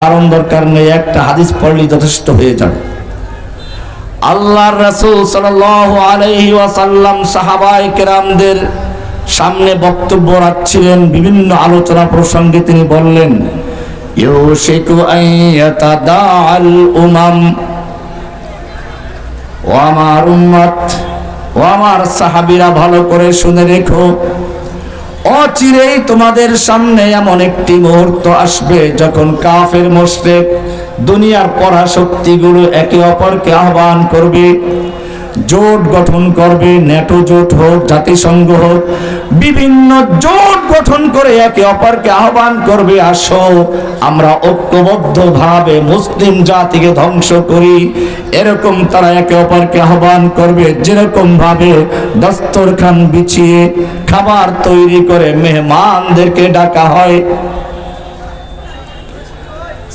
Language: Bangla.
কারণ দরকার নেই, একটা হাদিস পড়লেই যথেষ্ট হয়ে যাবে। আল্লাহর রাসূল সাল্লাল্লাহু আলাইহি ওয়াসাল্লাম সাহাবায়ে কেরামদের সামনে বক্তব্য রাখছিলেন। বিভিন্ন আলোচনা প্রসঙ্গে তিনি বললেন, ইউশিকু আইয়াতাদাআল উমাম, ও আমার উম্মত, ও আমার সাহাবীরা, ভালো করে শুনে রেখো, অচিরেই তোমাদের সামনে এমন একটি মুহূর্ত আসবে যখন কাফের মুশরিক দুনিয়ার পরাশক্তিগুলো একে অপরকে আহ্বান করবে, জোট গঠন করবে। ন্যাটো জোট হোক, জাতিসংঘ হোক, বিভিন্ন জোট গঠন করে একে অপরকে আহ্বান করবে, আসো আমরা ঐক্যবদ্ধভাবে মুসলিম জাতিকে ধ্বংস করি। এরকম তারা একে অপরকে আহ্বান করবে, যেরকম ভাবে দস্তরখান বিছিয়ে খাবার তৈরি করে মেহমানদেরকে ডাকা হয়।